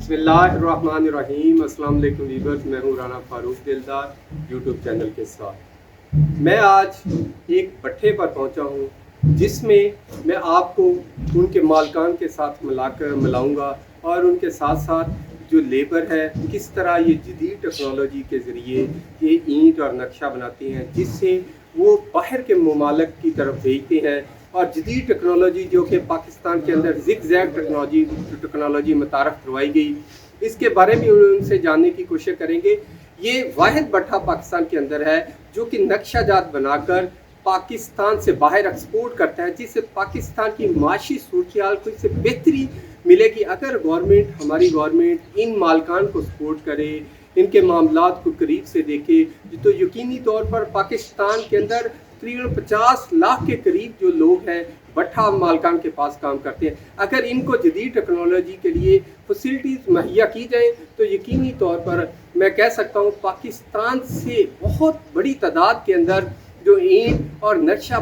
बिस्मिल्लाहिर्रहमानिर्रहीम। अस्सलाम वालेकुम वीवर्स, मैं हूँ राना फारूक दिलदार यूट्यूब चैनल के साथ। मैं आज एक भट्ठे पर पहुँचा हूँ जिसमें मैं आपको उनके मालकान के साथ मिलाऊंगा और उनके साथ साथ जो लेबर है किस तरह ये जदीद टेक्नोलॉजी के ज़रिए ये ईंट और नक्शा बनाते हैं जिससे वो बाहर के ममालिक की तरफ भेजते हैं। और जदीद टेक्नोलॉजी जो कि पाकिस्तान के अंदर ज़िग-ज़ैग टेक्नोलॉजी मुतारफ़ करवाई गई, इसके बारे में उनसे जानने की कोशिश करेंगे। ये वाहिद भट्ठा पाकिस्तान के अंदर है जो कि नक्शा जात बनाकर पाकिस्तान से बाहर एक्सपोर्ट करता है, जिससे पाकिस्तान की माशी सूरत-ए-हाल को इससे बेहतरी मिलेगी अगर हमारी गवर्नमेंट इन मालकान को सपोर्ट करे, इनके मामलात को करीब से देखे। तो यकीनी तौर पर पाकिस्तान के अंदर तकरीबन 50 लाख के करीब जो लोग हैं भट्ठा मालकान के पास काम करते हैं। अगर इनको जदीद टेक्नोलॉजी के लिए फैसिलिटीज़ मुहैया की जाए तो यकीनी तौर पर मैं कह सकता हूँ पाकिस्तान से बहुत बड़ी तादाद के अंदर जो ईंट और नक्शा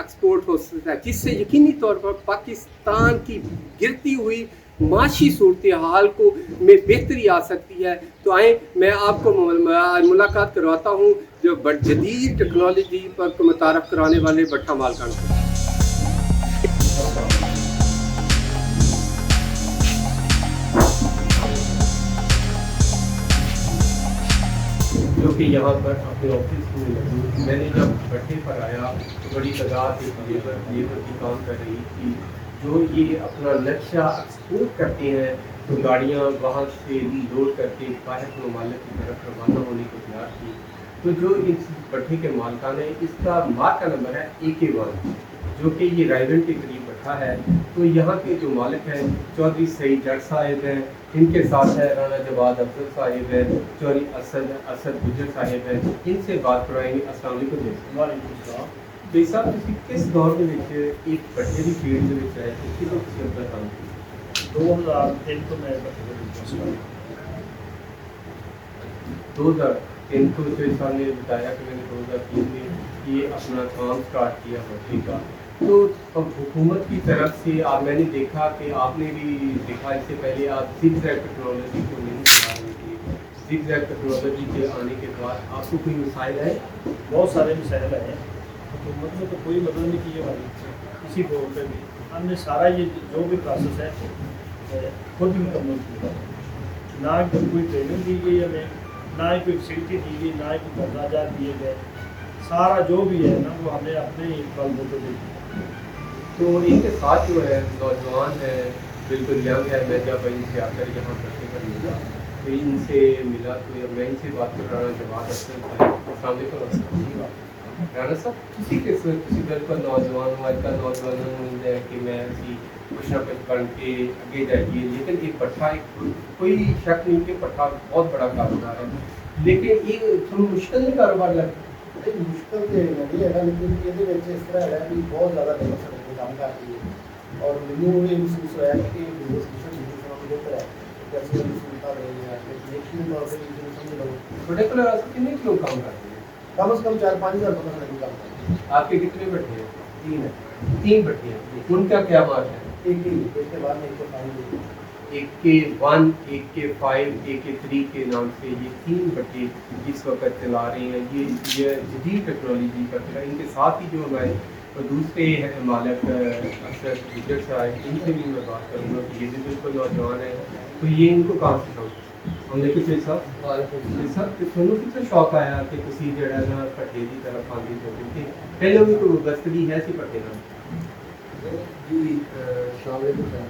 एक्सपोर्ट हो सकता है, जिससे यकीनी तौर पर पाकिस्तान की गिरती हुई माशी सूरत हाल को में बेहतरी आ सकती है। तो आए मैं आपको मुलाकात करवाता हूँ जो जदीद टेक्नोलॉजी पर मुतारफ़ कराने वाले भट्ठा मालकान को। जो कि यहाँ पर अपने ऑफिस में मौजूद, मैंने जब भट्ठे पर आया तो बड़ी तादाद लेबर की काम कर रही थी जो ये अपना नक्शा एक्सपोर्ट करते हैं। तो गाड़ियाँ वहाँ से लोड करके बाहर के ममालिक की तरफ रवाना होने को तैयार थी। तो जो इस भट्ठे के मालकान है इसका मार्क का नंबर है AK1 जो कि ये रायगढ़ के करीब भट्ठा है। तो यहाँ के जो मालिक हैं चौधरी सईद जट साहिब हैं, इनके साथ है राना जवाद अफजल साहिब है, चौधरी असद गुजर साहिब है। इनसे बात करवाएंगे। अस्सलाम वालेकुम। तो इस साहब तुसी किस दौर में एक भट्ठे की फील्ड में आए थे, किस वक्त का काम किया? 2003 को मैं 2003 को जो इंसान ने बताया कि मैंने 2003 में ये अपना काम स्टार्ट किया भट्ठे का। तो अब हुकूमत की तरफ से मैंने देखा कि आपने भी देखा, इससे पहले आप ज़िग-ज़ैग टेक्नोलॉजी को नहीं बता रहे थे। ज़िग-ज़ैग टेक्नोलॉजी के आने के बाद आपको कोई मसाइल है? बहुत सारे मसाइल आए। हुकूमत ने तो कोई मदद नहीं की हमारी किसी दौर पर भी। हमने सारा ये जो भी प्रोसेस है खुद मुकम्मल किया। ना कोई ट्रेनिंग दी गई हमें, ना ही कोई फैसिलिटी दी गई, ना ही कोई कागजात दिए गए। सारा जो भी है ना वो हमने अपने ही बलबूते पे किया। तो इनके साथ जो है नौजवान है, बिल्कुल यंग है। मैं जब इनसे आकर यहाँ भट्ठे पर मिला तो इनसे मिला तो मैं इनसे बात कर रहा जवाब सामने को राना साहब किसी बिल्कुल नौजवान हूँ, आजकल नौजवान है कि मैं ऐसी कुछ ना कुछ बन के आगे जाइए, लेकिन एक भट्ठा कोई शक नहीं कि भट्ठा बहुत बड़ा कारोबार है, लेकिन ये थोड़ा मुश्किल नहीं कारोबार लगता? मुश्किल तो नहीं है, लेकिन ये इस तरह है कि बहुत ज़्यादा लेबर से काम करती है और मैनू ये महसूस होया कि बेहतर है कैसे सुविधा रही है। यकीन तौर पर समझ लो पर्टिकुलर कितने लोग काम करते हैं? कम से कम 4-5 हज़ार बंदा नहीं काम करते हैं। आपके कितने भट्ठे हैं? 3 है। 3 भट्ठे हैं। उनका क्या बात है? एक ही इसके बाद में एक फाइनल AK1, AK5, AK3 के नाम से ये 3 भट्टे इस वक्त चला रहे हैं। ये जदीद टेक्नोलॉजी का चला। इनके साथ ही जो हमारे दूसरे मालिक अक्सर गुजर साहब, इनसे भी मैं बात करूँगा कि ये भी बिल्कुल नौजवान है। तो ये इनको काम सिखाऊँ हमने कुछ साहब थोड़ा कितना शौक आया कि किसी जगह ना भट्टे की तरफ आगे चलते थे पहले भी कोई बस्तगी है सी भट्टे ना जी शामिल है।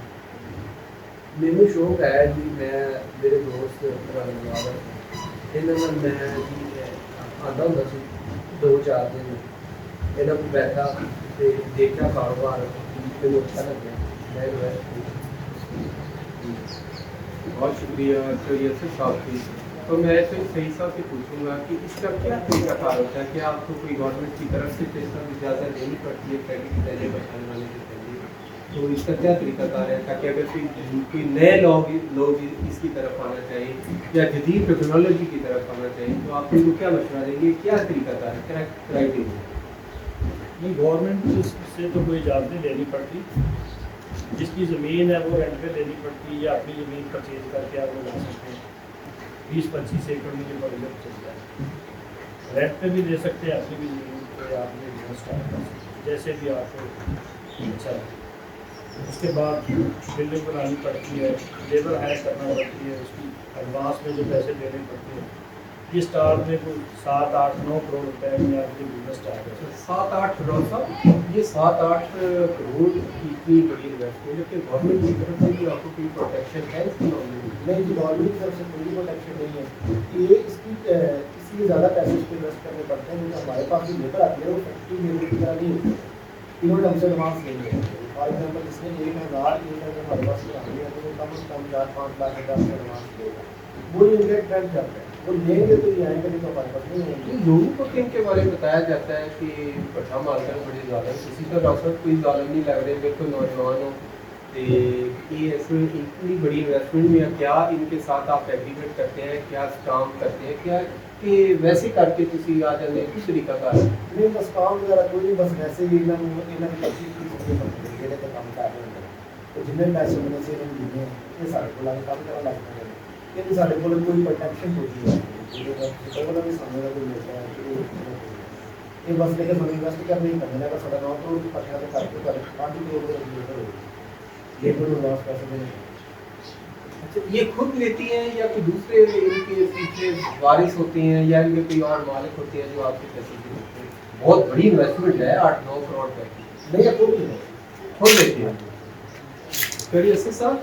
मैनू शौक है जी, मैं मेरे दोस्त इन्होंने मैं जी आता होंगे सी 2-4 दिन इन्होंने को बैठा तो देखा कारोबार मैंने अच्छा लगे मैं बहुत शुक्रिया सैयद साहब की। तो मैं तो सही साहब से पूछूंगा कि इसका क्या तरीकाकार होता है? क्या आपको कोई गवर्नमेंट की तरफ से पैसा इजाज़त देनी पड़ती है पहले के पहले बचाने वाले से पहले? तो इसका क्या तरीकाकार है ताकि अगर कोई नए लोग इसकी तरफ आना चाहिए या जदीद टेक्नोलॉजी की तरफ आना चाहिए तो आप उनको क्या मशवरा देंगे? क्या तरीकाकार है, क्या क्राइटेरिया? नहीं, गवर्नमेंट से तो कोई इजाज़त नहीं लेनी पड़ती। जिसकी ज़मीन है वो रेंट पे लेनी पड़ती है या अपनी ज़मीन परचेज करके आप लगा सकते हैं। 20-25 एकड़ में ये प्रोजेक्ट चलता है। रेंट पे भी दे सकते हैं, अपनी भी ज़मीन पे आप ये बिजनेस स्टार्ट कर सकते हैं, जैसे भी आपको अच्छा है। उसके बाद बिल्डिंग बनानी पड़ती है, लेबर हायर करना पड़ती है, उसकी एडवांस में जो पैसे देने पड़ते हैं। ये स्टार्ट में कोई 7-8-9 करोड़ रुपए में आपकी बिजनेस स्टार्ट है। 7-8 करोड़ साहब, ये 7-8 करोड़ की इतनी बड़ी इन्वेस्टमेंट, जबकि गवर्नमेंट की तरफ से भी आपको कोई प्रोटेक्शन है इसकी नॉर्मली? नहीं जी, गवर्नमेंट की तरफ से कोई प्रोटेक्शन नहीं है। ये इसलिए ज़्यादा पैसे इस पर इन्वेस्ट करने पड़ते हैं क्योंकि हमारे पास जो लेबर आती है वो फैक्ट्री लेबर की तरह नहीं होती। इन्होंने हमसे एडवांस ले लिया। फॉर एग्जाम्पल जिसने 1,000 हमारे पास आनी है तो वो कम से कम 4-5 लाख रुपये एडवांस लेगा। वो इनका ट्रेंड चलता है, वो लेंगे तो ये आएंगे, नहीं तो हमारे पास नहीं आएंगे। लोगों को तो इनके बारे में बताया जाता है कि भट्ठा मारकर बड़ी ज़ालम, किसी का डॉक्टर कोई ज़ालम नहीं लग रहे, बिल्कुल नौजवान हो तो ये ऐसे इतनी बड़ी इन्वेस्टमेंट में क्या इनके साथ आप एग्रीमेंट करते हैं, क्या काम करते हैं, क्या कि वैसे करके तुसी आ जाते हैं, किस तरीका का है? नहीं बस काम वगैरह कोई नहीं, बस वैसे ही ਜਿਹੜੇ ਤੇ ਕੰਮ ਕਰ ਰਹੇ ਹੁੰਦੇ ਤੇ ਜਿੰਨੇ ਪੈਸੇ ਮਿਲਣੇ ਸੀ ਇਹਨਾਂ ਨੂੰ ਦਿੰਦੇ ਇਹ ਸਾਡੇ ਕੋਲ ਆ ਕੇ ਕੰਮ ਕਰਨ ਲੱਗ ਪਏ ਨੇ। ਇਹ ਸਾਡੇ ਕੋਲ ਕੋਈ ਪ੍ਰੋਟੈਕਸ਼ਨ ਹੋਈ ਹੈ ਜਿਹਦੇ ਕੋਲ ਵੀ ਸਾਨੂੰ ਦਾ ਕੋਈ ਮਿਲਦਾ ਹੈ ਇਹ ਬਸ ਲੈ ਕੇ ਸਾਨੂੰ ਇਨਵੈਸਟ ਕਰਨਾ ਹੀ ਪੈਂਦਾ ਹੈ। ਸਾਡਾ 9 ਕਰੋੜ ਦੀ ਪੱਠਿਆਂ ਦੇ ਕਰਕੇ ਪਰ 5 ਕਰੋੜ ਦੇ ਲੇਬਰ ਨੂੰ ਲਾਸ ਪੈਸੇ ਦੇਣੇ। अच्छा, ये खुद लेती हैं या कोई दूसरे इनके पीछे वारिस होते हैं या इनके कोई और मालिक होते हैं जो आपके पैसे भी देते हैं? बहुत बड़ी इन्वेस्टमेंट है 8-9 करोड़ रुपए की, नहीं है कोई नहीं खुद लेती हैं। ਕਰੀ ਅਸੀਂ ਸਾਹਿਬ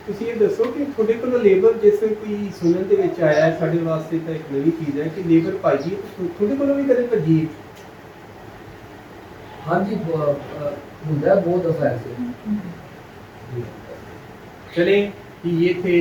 ਤੁਸੀਂ ਇਹ ਦੱਸੋ ਕਿ ਤੁਹਾਡੇ ਕੋਲ ਲੇਬਰ ਜਿਵੇਂ ਕੋਈ ਸੁਣਨ ਦੇ ਵਿੱਚ ਆਇਆ ਹੈ, ਸਾਡੇ ਵਾਸਤੇ ਤਾਂ ਇੱਕ ਨਵੀਂ ਚੀਜ਼ ਹੈ ਕਿ ਲੇਬਰ ਭਾਜੀ ਤੁਹਾਡੇ ਕੋਲੋਂ ਵੀ ਕਦੇ ਭੱਜੀ? हाँ जी, ਹੁੰਦਾ बहुत दफ़ा ऐसे। चले कि ये थे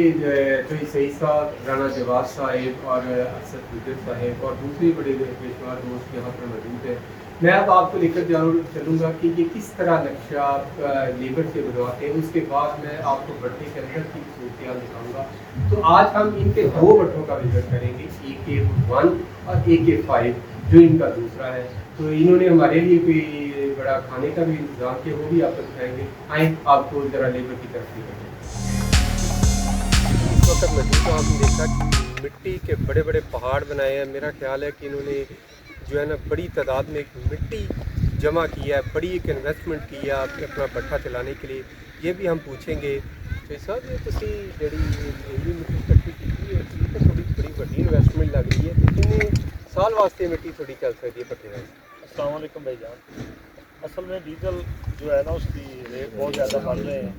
तो सही साहब, राना जवाद साहिब और असद गुजर साहिब और दूसरे बड़े पेशवा दोस्त यहाँ पर मौजूद है। मैं अब आपको लेकर जरूर चलूँगा कि ये किस तरह नक्शा आप लेबर से बनवाते हैं, उसके बाद मैं आपको भट्टे के अंदर की सूरत दिखाऊँगा। तो आज हम इनके 2 भट्टों का विजिट करेंगे, AK1 और AK5 जो इनका दूसरा है। तो इन्होंने हमारे लिए कोई बड़ा खाने का भी इंतज़ाम किया, वो भी आपको दिखाएंगे। आए आपको ज़रा लेबर की तरफ दिखाएंगे। इस वक्त मजीद तो आपने देखा कि मिट्टी के बड़े बड़े पहाड़ बनाए हैं। मेरा ख्याल है कि इन्होंने जो है ना बड़ी तादाद में मिट्टी जमा किया है, बड़ी एक इन्वेस्टमेंट की है अपना भट्ठा चलाने के लिए। ये भी हम पूछेंगे। तो साहब ये तुसी जड़ी इंदी मिट्टी इकट्ठी की है, ये तो थोड़ी बड़ी बड़ी इन्वेस्टमेंट लग रही है। कितने साल वास्ते मिट्टी थोड़ी चल सकती है भट्टे में? अस्सलाम वालेकुम भाईजान। असल में डीजल जो है ना उसकी रेट बहुत ज़्यादा बढ़ रहे हैं,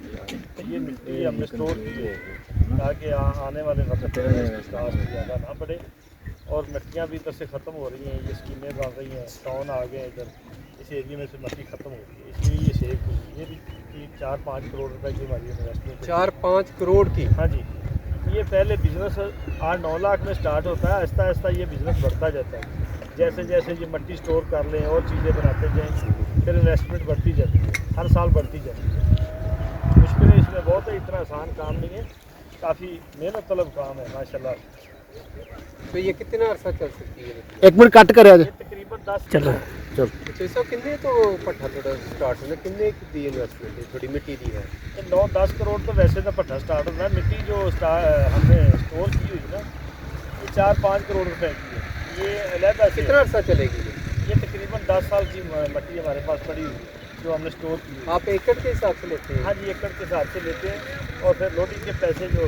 तो ये मिट्टी हमने स्टोर की है ताकि आने वाले वक्त में इसकी कास्ट ज़्यादा ना बढ़े। और मिट्टियाँ भी इधर से ख़त्म हो रही हैं, ये स्कीमें बन रही हैं, टाउन आ गए इधर, इस एरिया में से मिट्टी ख़त्म हो रही है, इसलिए ये सेव हुई है। ये भी 4-5 करोड़ रुपए की हमारी इन्वेस्टमेंट। 4-5 करोड़ की? हाँ जी। ये पहले बिज़नेस 8-9 लाख में स्टार्ट होता है, आहिस्ता आहिस्ता ये बिज़नेस बढ़ता जाता है। जैसे जैसे ये मिट्टी स्टोर कर लें और चीज़ें बनाते जाएँ, फिर इन्वेस्टमेंट बढ़ती जाती है, हर साल बढ़ती जाती है। मुश्किलें इसमें बहुत है, इतना आसान काम नहीं है, काफ़ी मेहनत तलब काम है माशाल्लाह। तो ये कितना अर्सा चल सकती है? एक मिनट कट कर ये तकरीबन 10 चलो चलो अच्छा सब कितने तो भट्ठा थोड़ा स्टार्ट होना, कितने की इन्वेस्टमेंट है? थोड़ी मिट्टी दी है 9-10 करोड़ तो वैसे तो भट्ठा स्टार्ट होता है। मिट्टी जो हमने स्टोर की हुई ना ये 4-5 करोड़ रुपए की है। ये अलहदा से कितना अर्सा चलेगी ये तकरीबन 10 साल की मिट्टी हमारे पास पड़ी हुई है जो हमने स्टोर की हुई है। आप एकड़ के हिसाब से लेते हैं? हाँ जी, एकड़ के हिसाब से लेते हैं और फिर लोडिंग के पैसे जो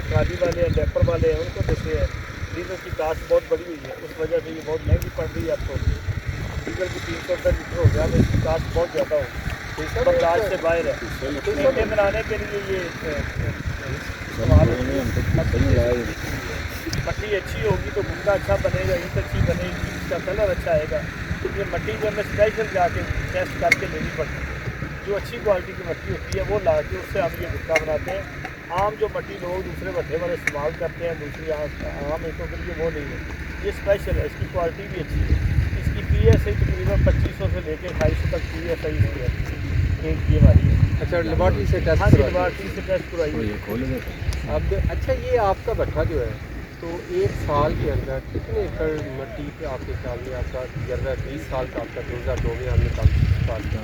ट्राली वाले हैं, डैपर वाले हैं, उनको देते हैं। डीजल की कास्ट बहुत बढ़ी हुई है, उस वजह से ये बहुत महंगी पड़ रही है आपको। डीजल की 300 रुपये लीटर हो गया, तो इसकी कास्ट बहुत ज़्यादा हो, बर्दाश्त से बाहर है। ईंटें बनाने के लिए ये इस्तेमाल होती है। मट्टी अच्छी होगी तो गुंदा अच्छा बनेगा, ईंट अच्छी बनेगी, इसका कलर अच्छा आएगा। ये मट्टी जो हमें स्पेशल जाके टेस्ट करके लेनी पड़ती है। जो अच्छी क्वालिटी की मट्टी होती है वो ला के उससे हम ये गुट्टा बनाते हैं। आम जो मट्टी लोग दूसरे भट्टे वाले इस्तेमाल करते हैं दूसरी आम ईंटों के लिए, वो नहीं है, ये स्पेशल है, इसकी क्वालिटी भी अच्छी है। इसकी PSI तकरीबन 2500 से लेकर 250 तक PSI इसकी है एक ये हमारी है। अच्छा लेबॉर्ट्री से टेस्ट? हाँ, लेबॉर्ट्री से टेस्ट करवाई है। अब अच्छा ये आपका भट्ठा जो है तो 1 साल के अंदर कितने एकड़ मिट्टी पे आपके ख्याल में आपका तजर्बा 20 साल का आपका 2002 में हमने काम स्टार्ट किया,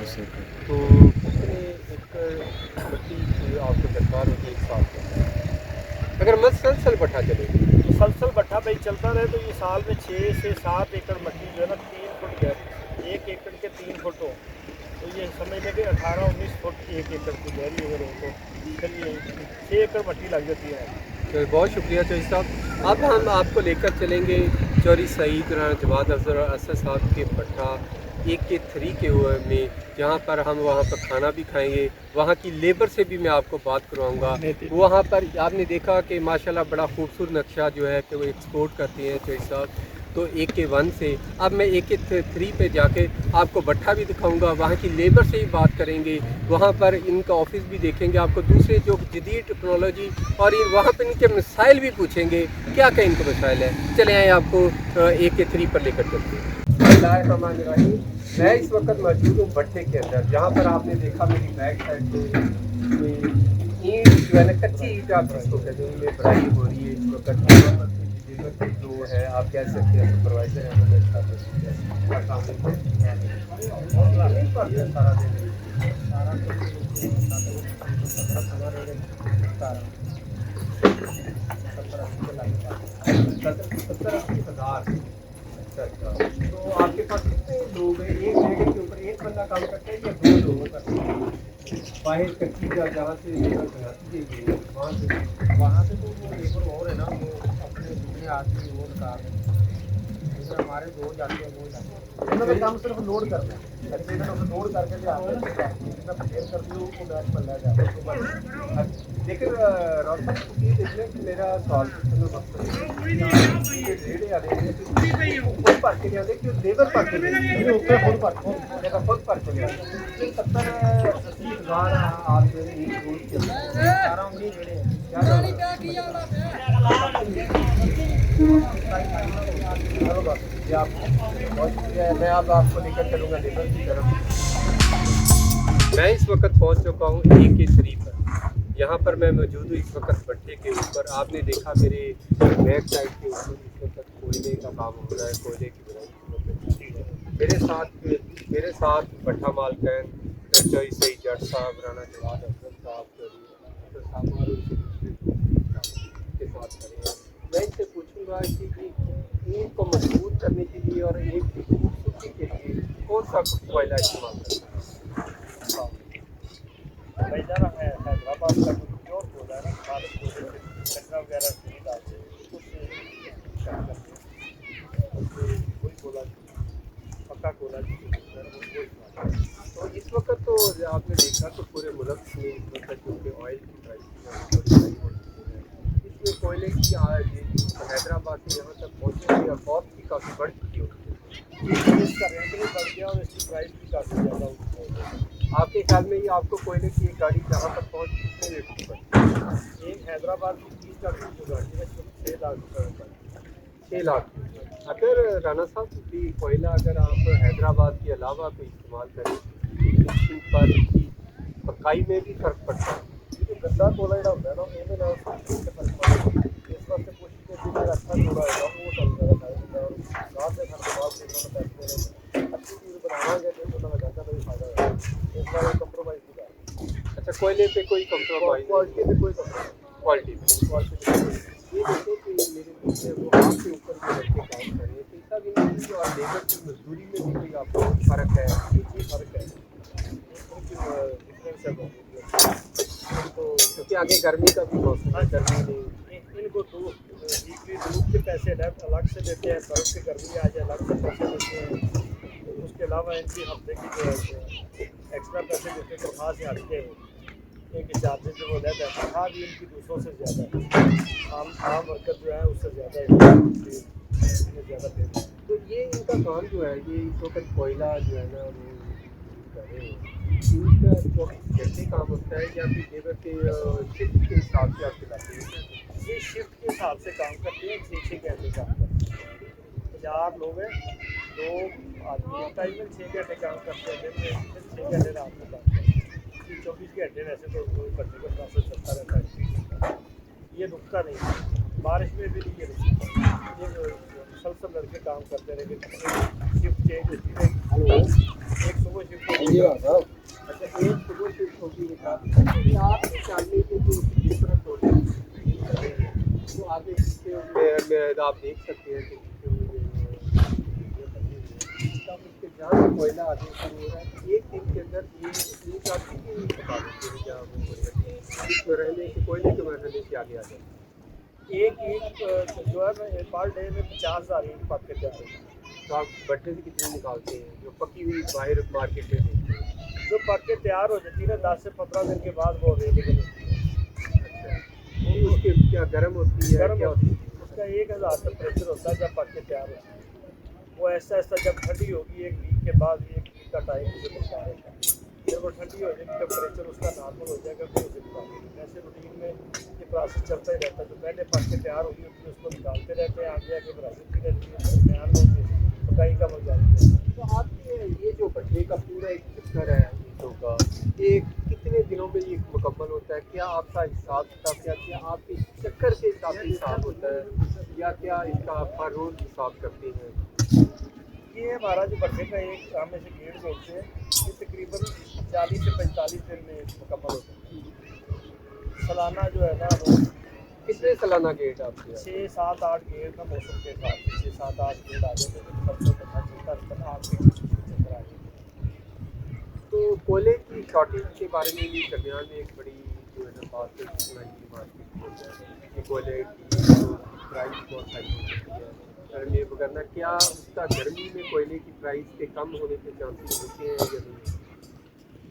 तो कितने एकड़ मिट्टी मुसलसल भट्ठा चलेगा? मुसलसल भट्ठा भाई चलता रहे तो ये साल में 6 से 7 एकड़ मिट्टी जो है ना 3 फुट गहरी, 1 एकड़ के 3 फुट हो तो ये समझ लें कि 18-19 फुट 1 एकड़ की गहरी अगर हो तो फिर ये 6 एकड़ मिट्टी लग जाती है। तो बहुत शुक्रिया चौधरी साहब। अब हम आपको लेकर चलेंगे चौधरी सईद राना जवाद अफजल असद साहब के भट्ठा AK3 के में, जहाँ पर हम वहाँ पर खाना भी खाएंगे। वहाँ की लेबर से भी मैं आपको बात करवाऊँगा। वहाँ पर आपने देखा कि माशाल्लाह बड़ा खूबसूरत नक्शा जो है कि वो एक्सपोर्ट करते हैं चौधरी साहब। तो AK1 से अब मैं AK3 पे जाके आपको भट्ठा भी दिखाऊंगा, वहाँ की लेबर से ही बात करेंगे, वहाँ पर इनका ऑफिस भी देखेंगे, आपको दूसरे जो जदीद टेक्नोलॉजी और वहाँ पर इनके मसाइल भी पूछेंगे, क्या क्या इनके मसाइल है। चले आए आपको AK3 पर लेकर चलते हैं। मैं इस वक्त मौजूद हूँ भट्ठे के अंदर, जहाँ पर आपने देखा मेरी बैक साइड पे ईंट जो है ना, कच्ची ईंट आप जिसको कहते हैं, इनमें भराई हो रही है इस वक्त। जो है आप कह सकते हैं सुपरवाइजर है, वो अच्छा अच्छा। तो आपके पास कितने लोग हैं? एक जगह के ऊपर एक बंदा काम करता है या 2 लोगों का? बाहर कच्ची जहाँ से लेबर बनाती है वहाँ से तो वो लेबर और है ना, वो अपने दूसरे आदमी वो निकाल रहे हैं, लेकिन हमारे दो जाते हैं वो जाते हैं। उन्होंने काम सिर्फ लोड करना है, लोड करके ले आते हैं, फेयर कर दी वो बैच बन जाता है। लेकिन रोशन ये देखने कि मेरा सवाल पूछने का मकसद है रेड़े आ रहे हैं खुद भर के आते कि लेबर भर के खुद भर के आते 70-80,000 आप जो है एक रोज के 18-19 रेड़े हैं। मैं अब आपको लेकर चलूँगा लेबर की तरफ। मैं इस वक्त पहुंच चुका हूँ AK3 पर। यहाँ पर मैं मौजूद हूँ इस वक्त भट्ठे के ऊपर। आपने देखा मेरे बैक साइड के ऊपर इस वक्त कोयले का काम हो रहा है, कोयले की बुराई। मेरे साथ भट्ठा मालकन चौधरी सईद जट साहब, राना जवाद अफजल साहब और के साथ खड़े हैं। मैं इनसे पूछूंगा कि ईंट को मजबूत करने के लिए और ईंट की खूबसूरती के लिए कौन सा कोयला इस्तेमाल करता है? भाई जाना है हैदराबाद का जो प्योर कोयला है ना, खाद कचरा वगैरह नहीं डालते, उससे वही कोयला पक्का कोयला। तो इस वक्त तो आपने देखा तो पूरे मुल्क में इस वक्त क्योंकि ऑयल की प्राइस इसमें कोयले की हैदराबाद से यहाँ तक पहुँचने की कॉस्ट भी काफ़ी बढ़ चुकी होती है। इसका रेट भी बढ़ गया और इसकी प्राइस भी काफ़ी ज़्यादा होती है। आपके ख्याल में ये आपको कोयले की एक गाड़ी जहाँ पर पहुँच कितने रेट की पड़ती? एक हैदराबाद की 30 लाख की गाड़ी है, 6 लाख रुपये 6 लाख। अगर राना साहब भी कोयला अगर आप हैदराबाद के अलावा कोई इस्तेमाल करें पर पकाई में भी फर्क पड़ता है। जो गंदा कोयला जो होता है ना, ये ना फर्क पड़ता है। इस वास्ते कोशिश करती है अच्छा कोयला है वो चल जाएगा और रात में खर्च पैसे अच्छी चीज़ बनावाएंगे तो उन्होंने ज्यादा भी फायदा होगा। इस बार कंप्रोमाइज़ नहीं कर। अच्छा, कोयले पे कोई कंप्रोमाइज़? क्वालिटी पे कोई क्वालिटी ये देखो कि मेरे दूसरे वो आपके ऊपर जो लड़के काम कर रहे हैं, तो इसका भी नहीं और लेबर की मजदूरी में भी कोई आपको फ़र्क है? फर्क है, डिफरेंस है। तो क्योंकि आगे गर्मी का भी मौसम है, गर्मी नहीं इनको तो वीकली धूप के पैसे अलग से देते हैं, बर्फ की गर्मी आ जाए अलग से पैसे देते हैं। उसके अलावा इनकी हफ्ते की जो है एक्स्ट्रा पैसे देते हैं, तो खास ही हटके इनके चार्जेस जो वो रहता है तनख्वाह भी इनकी दूसरों से ज़्यादा है। आम वर्कर जो है उससे ज़्यादा ज़्यादा देते हैं। तो ये इनका काम जो है ये इस वक्त कोयला जो है ना वो कर रहे हैं, इनका 24 घंटे काम होता है या फिर लेबर के शिफ्ट के हिसाब से आप चलाते हैं? ये शिफ्ट के हिसाब से काम करते हैं, 6 घंटे काम करते हैं। 4 लोग हैं, 2 आदमी एक टाइम में 6 घंटे काम करते हैं, दिन में फिर 6 घंटे रात को काम करते हैं। 24 घंटे वैसे तो बच्चे का प्रोसेस चलता रहता है, ये रुकता नहीं। बारिश में भी नहीं ये रुकता, ये मुसलसल लड़के काम करते रहेंगे। शिफ्ट चेंज होती रहेगी, एक सुबह शिफ्ट होगी। अच्छा, एक सुबह शिफ्ट होगी। आपके जानने के जो डिफरेंट होते हैं तो आगे आप देख सकते हैं कि जहाँ से कोयला आगे शुरू हो रहा है, एक दिन के अंदर ये नींद आती है कि बता देते हैं क्या वो इसमें रहने से, कोयले के में रहने से आगे आ जाए। एक ईंट जो है ना पर डे में 50,000 ईंट पक के तैयार होती है। तो आप भट्टे से कितनी निकालते हैं जो पकी हुई बाहर मार्केट में बेचते हैं? जो पक के तैयार हो जाती है ना 10 से 15 दिन के बाद वो अवेलेबल होती है। अच्छा, वो उसके क्या गर्म होती है, गर्म क्या होती होती है, उसका 1000 टेम्परेचर होता है जब पक के तैयार होती है। वो ऐसा ऐसा जब ठंडी होगी, एक वीक के बाद, एक वीक का टाइम उसे मिलता है। जब वो ठंडी हो जाएगी, टेम्परेचर उसका नॉर्मल हो जाएगा, फिर उसे निकालेंगे। ऐसे रूटीन में ये प्रोसेस चलता ही रहता है। जो पहले पक के तैयार हुई होती है उसको निकालते रहते हैं, आगे आगे प्रोसेस भी रहती है, दरमियान में पकाई का मजा आती है। तो आपके ये जो भट्टे का पूरा एक चक्कर है ईंटों का, ये कितने दिनों में ये मुकम्मल होता है? क्या आपका हिसाब किताब क्या आपके चक्कर के हिसाब से हिसाब होता है, या क्या इसका आप हर रोज़ हिसाब करते हैं? ये हमारा जो भट्टे का एक हम ऐसे गेट बोलते हैं, ये तकरीबन 40 से 45 दिन में मुकम्मल होता है। सालाना जो है ना वो कितने सालाना गेट आपके यहाँ? 6, 7, 8 गेट ना मौसम के हिसाब से 6, 7, 8 गेट आ जाते हैं। सबसे पता चलता रहता है आपके चक्कर आ जाए। तो कोयले की शॉर्टेज के बारे में भी दरमियान में एक बड़ी जो है ना बात सुनाई की मार्केट हो जाए कि कोयले की जो प्राइस बहुत हाई हो सकती है ये वगैरह, क्या उसका गर्मी में कोयले की प्राइस के कम होने के चांसेस होते हैं या नहीं?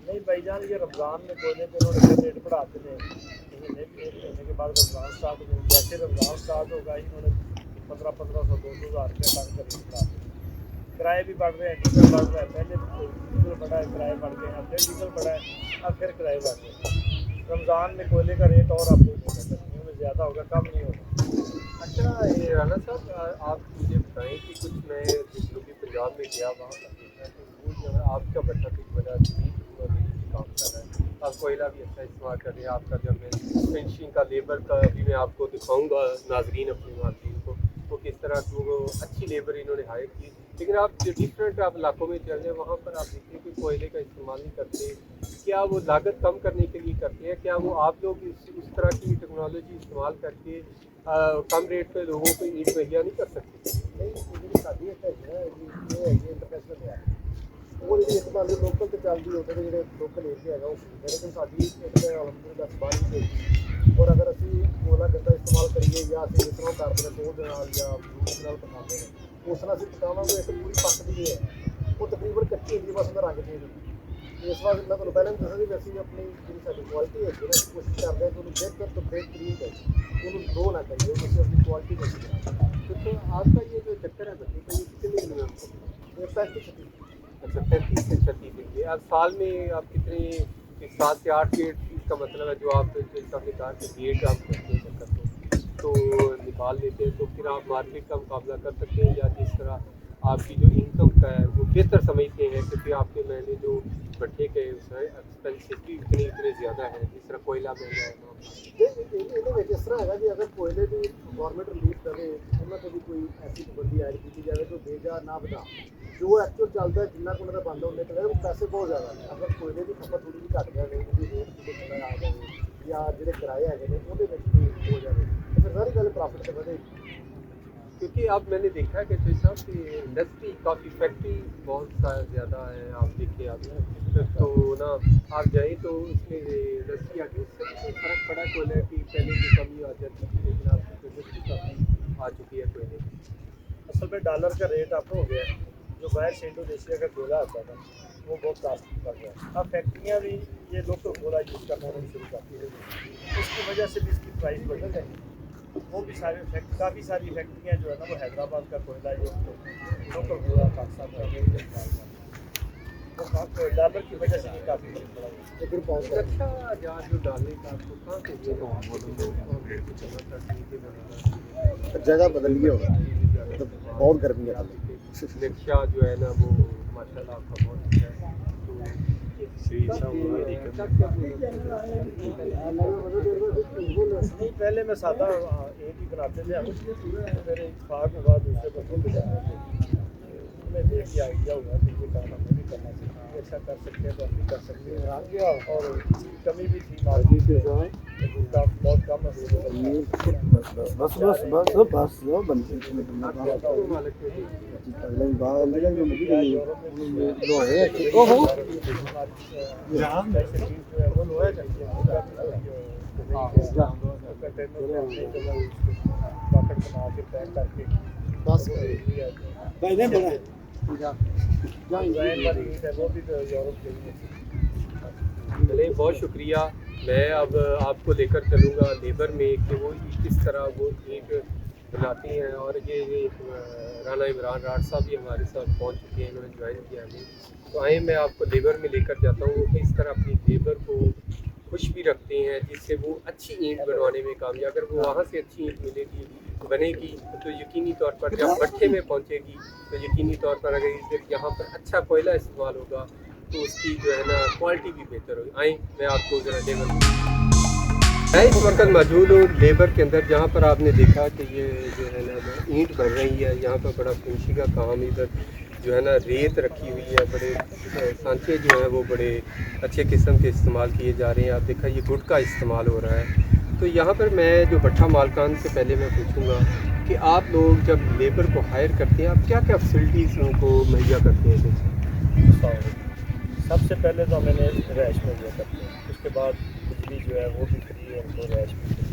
नहीं भाईजान, ये रमज़ान में कोयले पे उन्होंने रेट बढ़ाते थे। एक महीने के बाद रमज़ान स्टार्ट हो गया, जैसे रमज़ान स्टार्ट होगा इन्होंने 1500 2,000 रुपये टन का रेट बढ़ा दिया। किराए भी बढ़ रहे हैं, डीजल बढ़ रहा है। पहले डीजल बढ़ा है, किराए बढ़ गए हैं, अब फिर डीजल बढ़ा है, अब फिर किराए बढ़ गए हैं। रमज़ान में कोयले का रेट और अप होगा, गर्मियों में ज़्यादा होगा, कम नहीं होगा। अच्छा ये राना साहब, आप मुझे बताएं कि कुछ मैं जो भी पंजाब में गया वहाँ पर देखा तो वो जो है आपका भट्टा भी बड़ा टेक्नोलॉजी काम कर रहा है, आप कोयला भी अच्छा इस्तेमाल कर रहे हैं। आपका जब मैं फिनिशिंग का लेबर का भी मैं आपको दिखाऊंगा नाजरीन, अपने नाजरीन को तो किस तरह की वो अच्छी लेबर इन्होंने हायर की। लेकिन आप जो डिफरेंट आप इलाकों में चल रहे हैं वहाँ पर आप देखते हैं कि कोयले का इस्तेमाल नहीं करते। क्या वो लागत कम करने के लिए करते हैं? क्या वो आप लोग उस तरह की टेक्नोलॉजी इस्तेमाल करके कम रेट पे लोगों को ईंट मुहैया नहीं कर सकते? नहीं साडी इंटरनेशनल है वो जी एक बार लोकल तो चलती होते जो लोकल एरिया है लेकिन साडी अलहमदुलिल्लाह बाहर भी गई। और अगर असी कोयला गंदा इस्तेमाल करिए या असं इस तरह करते हैं दूध या दूध नाल पकाते हैं उस तरह असं पकावे एक पूरी पकती है वो तकरीबन कच्ची होती बस उसका रंग चेंज होती। इस वास्ते मैं तुम्हें पहले भी दसा भी असं अपनी जी साडी क्वालिटी है कोशिश करते हैं कि उन्होंने बेहतर तो बेहतरीन करिए, उन्होंने दो ना करिए, उसे अपनी क्वालिटी करिए। तो आपका ये जो चक्कर है बच्चे का ये कितने दिन में आपको? 35-36 अच्छा 35 से 36 दिन के। अब साल में आप कितने 7 से 8 गेट, इसका मतलब है जो आप जैसे आपने कहा कि गेट आप करते हैं तो निकाल लेते हैं तो फिर आप मार्केट का मुकाबला कर सकते हैं, या जिस तरह आपकी जो इनकम का है वो बेहतर समझते हैं क्योंकि आपके मैंने जो भट्टे के एक्सपेंसिव भी इतने ज़्यादा है, जिस तरह कोयला महंगा है। ਇਹਦੇ ਇਸ ਤਰ੍ਹਾਂ ਹੈਗਾ ਜੀ ਅਗਰ ਕੋਇਲੇ ਦੀ ਗਵਰਨਮੈਂਟ ਰਿਲੀਫ ਦੇਵੇ ਉਹਨਾਂ ਤੇ ਵੀ ਕੋਈ ਐਸੀ ਪਾਬੰਦੀ ਐਡ ਕੀਤੀ ਜਾਵੇ ਤਾਂ ਦੇ ਜਾ ਨਾ ਵਧਾ ਜੋ ਐਕਚੁਅਲ ਚੱਲਦਾ ਜਿੰਨਾ ਕੁ ਉਹਨਾਂ ਦਾ ਬੰਦ ਹੁੰਦੇ ਤੇ ਉਹ ਪੈਸੇ ਬਹੁਤ ਜ਼ਿਆਦਾ ਨੇ। ਅਗਰ ਕੋਇਲੇ ਦੀ ਖਪਤ ਥੋੜੀ ਜਿਹੀ ਘੱਟ ਜਾਵੇ ਉਹਦੀ ਰੇਟ ਕਿਤੇ ਥੋੜਾ ਆ ਜਾਵੇ ਜਾਂ ਜਿਹੜੇ ਕਿਰਾਏ ਹੈਗੇ ਨੇ ਉਹਦੇ ਵਿੱਚ ਵੀ ਹੋ ਜਾਵੇ ਤਾਂ ਫਿਰ ਸਾਰੀ ਗੱਲ ਪ੍ਰੋਫਿਟ ਤੇ ਵਧੇਗੀ। क्योंकि अब मैंने देखा है कि जैसे साहब कि इंडस्ट्री काफ़ी फैक्ट्री बहुत ज़्यादा है, आप देखिए आप तो ना आप जाएँ तो उसमें इंडस्ट्री आती है, उससे भी कोई फ़र्क पड़ा कोयले की पहले की कमी आ जाती थी लेकिन अब तो इंडस्ट्री काफ़ी आ चुकी है कोयले की। असल में डॉलर का रेट अप हो गया है, जो बाहर से इंडोनेशिया का कोयला आता था वो बहुत कास्ट कर गया है। अब फैक्ट्रियाँ भी ये लोकल कोयला यूज़ करना शुरू करती है, इसकी वजह से भी इसकी प्राइस बढ़ जाएगी। वो भी काफ़ी सारी फैक्ट्रियाँ जो है ना वो हैदराबाद का कोयला जो लोकल कोयला पाकिस्तान का वो डॉलर की वजह से भी काफ़ी फर्क पड़ा है। ਤੇ ਫਿਰ ਪਹੁੰਚ ਗਿਆ अच्छा यार जो डालने का आपको कहाँ से ये तो जगह बदल गई होगा तो बहुत गर्मी है नक्शा जो है ना वो माशाल्लाह आपका बहुत अच्छा है। नहीं पहले मैं सादा एक ही बनाते थे हम, फिर इत्तेफाक के बाद दूसरे बंदों को जाते थे हमें देख के आइडिया हुआ कि ये काम हमें भी करना चाहिए, ये अच्छा कर सकते हैं तो हम भी कर सकते हैं। और इसकी कमी भी थी मार्केट में, गुटखा बहुत कम अवेलेबल बस चलिए, बहुत शुक्रिया। मैं अब आपको लेकर चलूँगा लेबर में कि वो किस तरह वो ईंट बनाती हैं। और ये राना इमरान राठ साहब भी हमारे साथ पहुंच चुके हैं, इन्होंने ज्वाइन किया हमें। तो आइए मैं आपको लेबर में लेकर जाता हूँ, वो किस तरह अपनी लेबर को खुश भी रखते हैं जिससे वो अच्छी ईंट बनवाने में कामयाब। अगर वो वहाँ से अच्छी ईंट मिलेगी बनेगी तो यकीनी तौर पर जब भट्ठे में पहुँचेगी तो यकीनी तौर पर अगर इधर यहाँ पर अच्छा कोयला इस्तेमाल होगा तो उसकी जो है ना क्वालिटी भी बेहतर होगी। आए मैं आपको ज़रा लेबर, मैं इस वक्त मौजूद हूँ लेबर के अंदर, जहाँ पर आपने देखा कि ये जो है ना ईंट बन रही है। यहाँ पर बड़ा फिनिशिंग का काम, इधर जो है ना रेत रखी हुई है, बड़े सांचे जो है वो बड़े अच्छे किस्म के इस्तेमाल किए जा रहे हैं। आप देखा ये गुड़ का इस्तेमाल हो रहा है। तो यहाँ पर मैं जो भट्ठा मालकान से पहले मैं पूछूँगा कि आप लोग जब लेबर को हायर करते हैं आप क्या क्या फैसिलिटीज़ उनको मुहैया करते हैं? सबसे पहले तो मैंने रैश मुहैया करते हैं, उसके बाद बिजली जो है वो भी फ्री है, उनको रैश भी फ्री।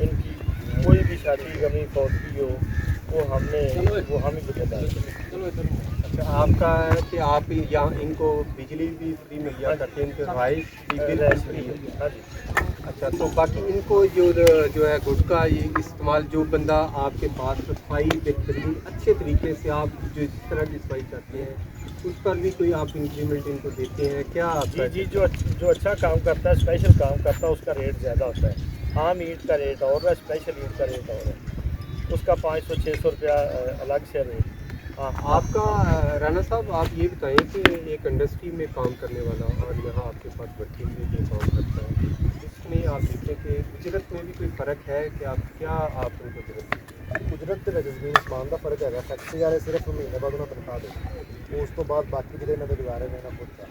इनकी कोई भी शादी गमी फौतगी हो वो हम ही जिम्मेदार हैं। अच्छा, आपका है कि आप यहाँ इनको बिजली भी फ्री मुहैया करते हैं, इनके रहाइश भी रैश फ्री है। हाँ जी। अच्छा, तो बाकी इनको जो है गुटखा ये इस्तेमाल, जो बंदा आपके पास सफाई बेहतरीन अच्छे तरीके से आप जो इस तरह की सफाई करते हैं उस पर भी कोई आप इंक्रीमेंट इनको देते हैं क्या? जी, जो अच्छा काम करता है, स्पेशल काम करता है, उसका रेट ज़्यादा होता है। आम ईंट का रेट और है, स्पेशल ईंट का रेट और है, उसका 500-600 रुपया अलग से रेट। हाँ, आपका राना साहब आप ये बताएं कि एक इंडस्ट्री में काम करने वाला और यहाँ आपके पास भट्टी में जो काम करता है, इसमें आप देखें कि उजरत में भी कोई फ़र्क है कि आप क्या आप उनको ਕੁਦਰਤ ਤੇ ਜ਼ਮੀਨ ਅਸਮਾਨ ਦਾ ਫਰਕ ਹੈਗਾ। ਫੈਕਟਰੀ ਵਾਲੇ ਸਿਰਫ ਮਹੀਨੇ ਬਾਅਦ ਉਹਨਾਂ ਤਨਖਾਹ ਦੇ, ਉਸ ਤੋਂ ਬਾਅਦ ਬਾਕੀ ਜਿਹੜੇ ਇਹਨਾਂ ਦੇ ਗੁਜ਼ਾਰੇ ਨੇ ਨਾ ਖੁਦ ਦਾ।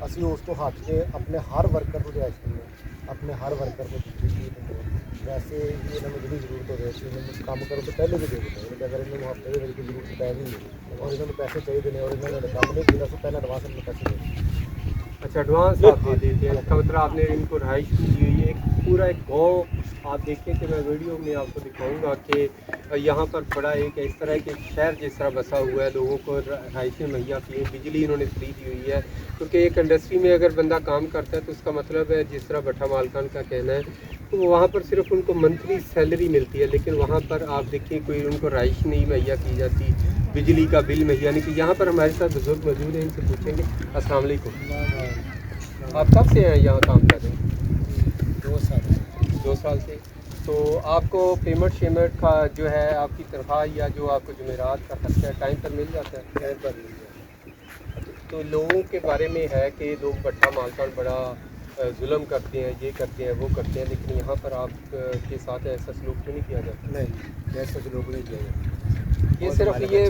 ਅਸੀਂ ਉਸ ਤੋਂ ਹੱਟ ਕੇ ਆਪਣੇ ਹਰ ਵਰਕਰ ਨੂੰ ਰਿਹਾਇਸ਼ ਦਿੰਦੇ ਹਾਂ, ਆਪਣੇ ਹਰ ਵਰਕਰ ਨੂੰ ਬਿਜਲੀ ਦਿੰਦੇ ਹਾਂ। ਵੈਸੇ ਇਹਨਾਂ ਨੂੰ ਜਿਹੜੀ ਜ਼ਰੂਰਤ ਹੋਵੇ ਅਸੀਂ ਇਹਨਾਂ ਨੂੰ ਕੰਮ ਕਰਨ ਤੋਂ ਪਹਿਲੇ ਵੀ ਦੇ ਦਿੰਦੇ ਹਾਂ, ਕਿ ਅਗਰ ਇਹਨਾਂ ਨੂੰ ਹਫ਼ਤੇ ਦੇ ਵਿੱਚ ਕੋਈ ਜ਼ਰੂਰਤ ਪੈ ਗਈ ਔਰ ਇਹਨਾਂ ਨੂੰ ਪੈਸੇ ਚਾਹੀਦੇ ਨੇ ਔਰ ਇਹਨਾਂ ਨੇ ਕੰਮ ਨਹੀਂ ਕੀਤਾ ਤਾਂ ਪਹਿਲਾਂ ਐਡਵਾਂਸ ਇਹਨਾਂ ਨੂੰ ਪੈਸੇ ਦੇ ਦਿੰਦੇ। अच्छा, एडवांस आप दे देते हैं, इसका मतलब आपने इनको रहाइश भी दी हुई है। एक पूरा एक गाँव आप देखें कि मैं वीडियो में आपको दिखाऊंगा कि यहाँ पर बड़ा एक इस तरह के शहर जिस तरह बसा हुआ है, लोगों को रहाइशें मुहैया की हैं, बिजली इन्होंने फ्री दी हुई है। क्योंकि एक इंडस्ट्री में अगर बंदा काम करता है तो उसका मतलब है, जिस तरह भट्ठा मालकान का कहना है, तो वहाँ पर सिर्फ उनको मंथली सैलरी मिलती है, लेकिन वहाँ पर आप देखिए कोई उनको रहाइश नहीं मुहैया की जाती, बिजली का बिल मुहैया नहीं की। यहाँ पर हमारे साथ बुजुर्ग मौजूद हैं, इनसे पूछेंगे। अस्सलाम वालेकुम, आप कब से हैं यहाँ काम कर रहे हैं? 2 साल से। तो आपको पेमेंट का जो है आपकी तनख्वाह या जो आपको जुमेरात का खर्चा है टाइम पर मिल जाता है? टाइम पर मिल जाता है। तो लोगों के बारे में है कि लोग भट्ठा मालकान बड़ा जुल्म करते हैं, ये करते हैं, वो करते हैं, लेकिन यहाँ पर आप के साथ ऐसा सलूक क्यों नहीं किया जाता? नहीं, ऐसा सलूक नहीं किया जाता। ये सिर्फ ये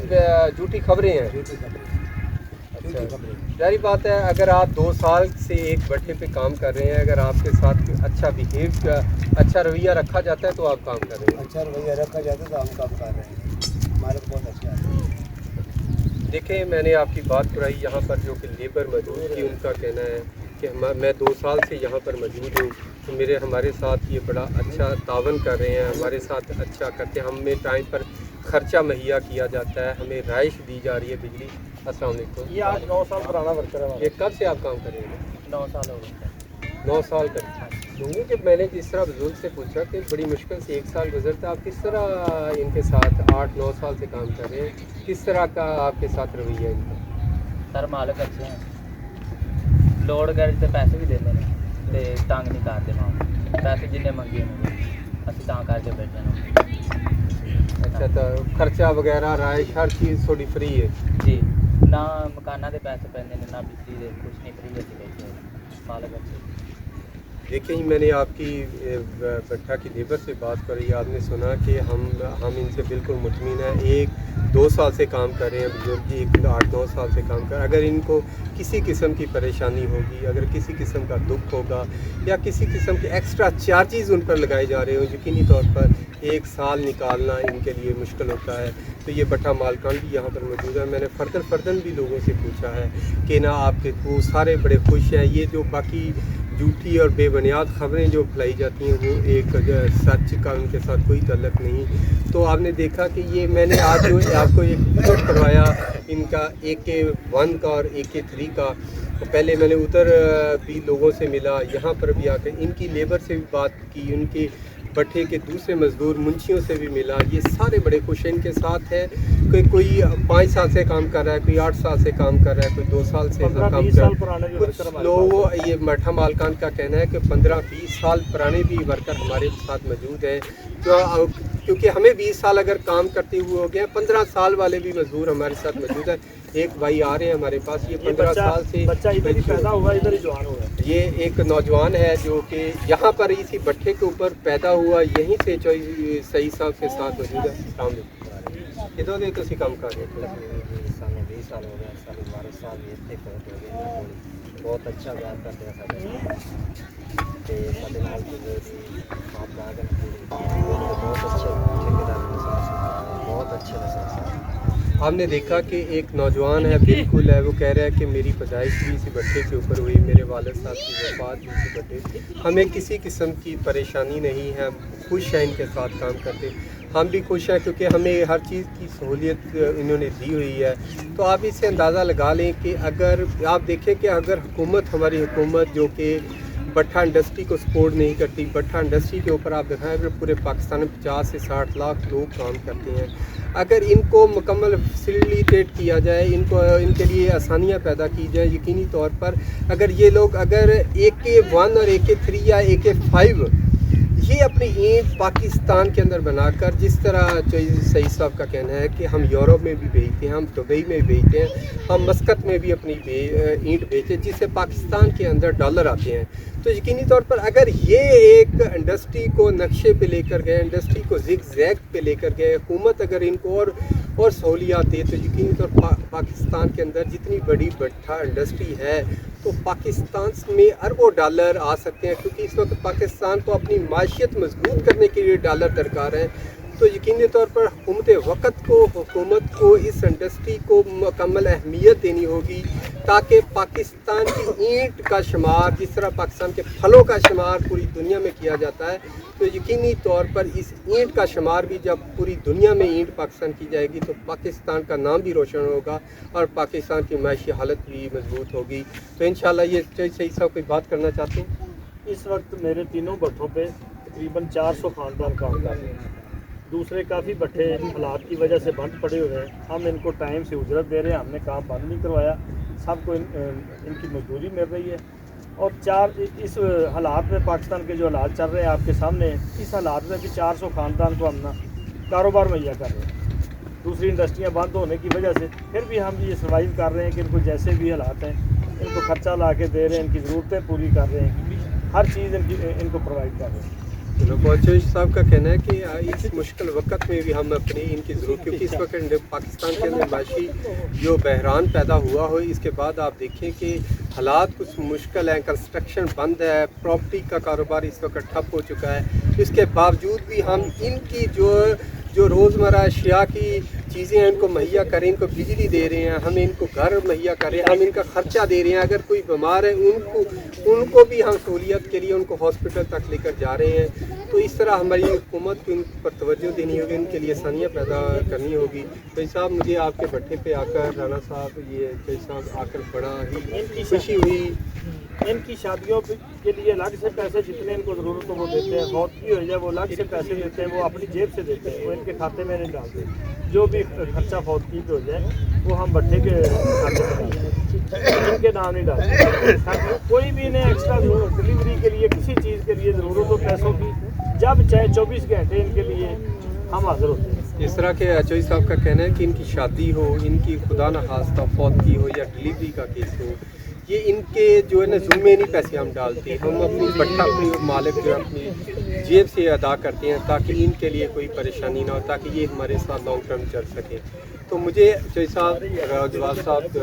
झूठी खबरें हैं। अच्छा, जारी बात है, अगर आप 2 साल से एक भट्ठे पे काम कर रहे हैं, अगर आपके साथ अच्छा अच्छा रवैया रखा जाता है तो आप काम कर रहे हैं। अच्छा रवैया रखा जाता है तो हम काम कर रहे हैं, हमारे को बहुत अच्छा है। देखें, मैंने आपकी बात कराई, यहाँ पर जो कि लेबर मौजूद थी उनका कहना है कि मैं 2 साल से यहाँ पर मौजूद हूँ, तो हमारे साथ ये बड़ा अच्छा तावन कर रहे हैं, हमारे साथ अच्छा करते हैं, हमें टाइम पर ख़र्चा मुहैया किया जाता है, हमें राइश दी जा रही है बिजली। अस्सलाम वालेकुम। ये आज 9 साल पुराना वर्कर है। ये कब से आप काम कर रहे हैं? 9 साल हो गए। 9 साल कर। लोगों के मैंने जिस तरह बुजुर्ग से पूछा कि बड़ी मुश्किल से 1 साल गुजरता, आप किस तरह इनके साथ 8-9 साल से काम कर रहे हैं, किस तरह का आपके साथ रवैया इनका? सर मालक अच्छे हैं, लोड कर तो पैसे भी देते हैं, तो तंग नहीं करते मां, पैसे जिन्ने मंगे होंगे असं तां करके बैठे हैं। अच्छा, तो खर्चा वगैरह राइश हर चीज़ थोड़ी फ्री है जी, ना मकाना के पैसे पैंदे ने ना बिजली के, कुछ नहीं फ्री है बैठे मालक अच्छे। देखिए, मैंने आपकी भट्ठा की लेबर से बात करी, आपने सुना कि हम इनसे बिल्कुल मुतमिन हैं। एक 2 साल से काम कर रहे हैं बुजुर्ग जी, 8-9 साल से काम कर, अगर इनको किसी किस्म की परेशानी होगी, अगर किसी किस्म का दुख होगा या किसी किस्म के एक्स्ट्रा चार्जेस उन पर लगाए जा रहे हो, यकीनी तौर पर 1 साल निकालना इनके लिए मुश्किल होता है। तो ये भट्ठा मालकान भी यहाँ पर मौजूद है। मैंने फर्दन भी लोगों से पूछा है कि ना आपके वो सारे बड़े खुश हैं। ये जो बाकी झूठी और बेबुनियाद खबरें जो फैलाई जाती हैं वो एक सच का उनके साथ कोई ताल्लुक नहीं। तो आपने देखा कि ये मैंने आज जो आपको एक रिपोर्ट करवाया इनका AK1 का और AK3 का, तो पहले मैंने उधर भी लोगों से मिला, यहाँ पर भी आकर इनकी लेबर से भी बात की, उनके भट्ठे के दूसरे मज़दूर मुंशियों से भी मिला। ये सारे बड़े खुश हैं इनके साथ है कि कोई 5 साल से काम कर रहा है, कोई 8 साल से काम कर रहा है, कोई 2 साल से काम कर रहा है। कुछ लोग ये भट्ठा मालकान का कहना है कि 15-20 साल पुराने भी वर्कर हमारे साथ मौजूद हैं, क्योंकि हमें 20 साल अगर काम करते हुए हो गए, 15 साल वाले भी मजदूर हमारे साथ मौजूद है। एक भाई आ रहे हैं हमारे पास, ये 15 साल से बच्चा इधर ही पैदा हुआ, इधर ही जवान हुआ। ये एक नौजवान है जो कि यहाँ पर इसी भट्ठे के ऊपर पैदा हुआ, यहीं से सही साहब के साथ मौजूद है। कितों दे तुसी काम कर रहे थे? 20 साल हो गए, 12 साल इतने बहुत हो गए। बहुत अच्छा काम करते हैं साढ़े नाल आप लागन बहुत अच्छे ठेकेदार के साथ, बहुत अच्छे लगे। हमने देखा कि एक नौजवान है, बिल्कुल है, वो कह रहा है कि मेरी पैदाइश भी इसी भट्ठे के ऊपर हुई, मेरे वालिद साहब की वफ़ात भी इसी भट्ठे, हमें किसी किस्म की परेशानी नहीं है, खुश हैं इनके साथ काम करते। हम भी खुश हैं क्योंकि हमें हर चीज़ की सहूलियत इन्होंने दी हुई है। तो आप इससे अंदाज़ा लगा लें कि अगर आप देखें कि अगर हुकूमत, हमारी हुकूमत जो कि भट्ठा इंडस्ट्री को सपोर्ट नहीं करती, भट्ठा इंडस्ट्री के ऊपर आप दिखाएं अगर पूरे पाकिस्तान में 50 से 60 लाख लोग काम करते हैं, अगर इनको मुकम्मल फैसिलिटेट किया जाए, इनके लिए आसानियाँ पैदा की जाए, यकीनी तौर पर अगर ये लोग अगर AK1 और AK3 या AK5 ये अपनी ईंट पाकिस्तान के अंदर बनाकर, जिस तरह जो सही साहब का कहना है कि हम यूरोप में भी बेचते हैं, हम दुबई में भी बेचते हैं, हम मस्कत में भी अपनी ईंट बेचते, जिससे पाकिस्तान के अंदर डॉलर आते हैं। तो यकीनी तौर पर अगर ये एक इंडस्ट्री को नक्शे पे लेकर गए, इंडस्ट्री को ज़िग-ज़ैग पे लेकर गए, हुकूमत अगर इनको और सहूलियात दे, तो यकीनी तौर पर पाकिस्तान के अंदर जितनी बड़ी भट्ठा इंडस्ट्री है तो पाकिस्तान में अरबों डॉलर आ सकते हैं, क्योंकि इस वक्त पाकिस्तान को अपनी माशियत मजबूत करने के लिए डॉलर दरकार है। तो यकीनी तौर पर हुकूमत को इस इंडस्ट्री को मुकम्मल अहमियत देनी होगी, ताकि पाकिस्तान की ईंट का शुमार, जिस तरह पाकिस्तान के फलों का शुमार पूरी दुनिया में किया जाता है, तो यकीनी तौर पर इस ईंट का शुमार भी जब पूरी दुनिया में ईंट पाकिस्तान की जाएगी तो पाकिस्तान का नाम भी रोशन होगा और पाकिस्तान की माशी हालत भी मजबूत होगी। तो इंशाल्लाह ये सही साहब कोई बात करना चाहते हैं? इस वक्त मेरे तीनों भट्ठों पे तकरीबन 400 खानदान काम कर रहे हैं। दूसरे काफ़ी भट्ठे हालात की वजह से बंद पड़े हुए हैं। हम इनको टाइम से उजरत दे रहे हैं, हमने काम बंद नहीं करवाया, सबको इनकी मजदूरी मिल रही है। और इस हालात में, पाकिस्तान के जो हालात चल रहे हैं आपके सामने, इस हालात में भी 400 खानदान को हम ना कारोबार मुहैया कर रहे हैं। दूसरी इंडस्ट्रियाँ बंद होने की वजह से फिर भी हम ये सर्वाइव कर रहे हैं कि इनको जैसे भी हालात हैं इनको खर्चा ला के दे रहे हैं, इनकी ज़रूरतें पूरी कर रहे हैं, हर चीज़ इनको प्रोवाइड कर रहे हैं। चौधरी साहब का कहना है कि इस मुश्किल वक्त में भी हम अपनी इनकी ज़रूरत, क्योंकि इस वक्त पाकिस्तान के अंदर माशी जो बहरान पैदा हुआ हो, इसके बाद आप देखें कि हालात कुछ मुश्किल हैं, कंस्ट्रक्शन बंद है, प्रॉपर्टी का कारोबार इस वक्त ठप हो चुका है। इसके बावजूद भी हम इनकी जो रोज़मर्रा अशिया की चीज़ें हैं इनको मुहैया करें, इनको बिजली दे रहे हैं, हम इनको घर मुहैया कर रहे हैं, हम इनका ख़र्चा दे रहे हैं। अगर कोई बीमार है उनको भी हम सहूलियत के लिए उनको हॉस्पिटल तक लेकर जा रहे हैं। तो इस तरह हमारी हुकूमत को इन पर तवज्जो देनी होगी, इनके लिए आसानियाँ पैदा करनी होगी। तो साहब मुझे आपके भट्ठे पे आकर, राना साहब ये साहब आकर बड़ा ही खुशी हुई। इनकी शादियों के लिए अलग से पैसे जितने इनको ज़रूरत हो वो देते हैं, मौत की हो जाए वो अलग से पैसे देते हैं, वो अपनी जेब से देते हैं, वो इनके खाते में नहीं डालते। जो भी खर्चा फौत की हो जाए वो हम भट्ठे के खाते में डालते हैं, इनके नाम नहीं डालते। कोई भी इन्हें एक्स्ट्रा डिलीवरी के लिए, किसी चीज़ के लिए ज़रूरत हो पैसों की, जब चाहे 24 घंटे इनके लिए हम हाजिर होते हैं। इस तरह के चौधरी साहब का कहना है कि इनकी शादी हो, इनकी खुदा न खास्ता फौत की हो या डिलीवरी का केस हो, ये इनके जो है ना ज़िम्मे नहीं पैसे हम डालते हैं, हम अपनी भट्ठा अपनी मालिक जो अपनी जेब से अदा करते हैं, ताकि इनके लिए कोई परेशानी ना हो, ताकि ये हमारे साथ लॉन्ग टर्म चल सके। تو مجھے شہید صاحب جواد صاحب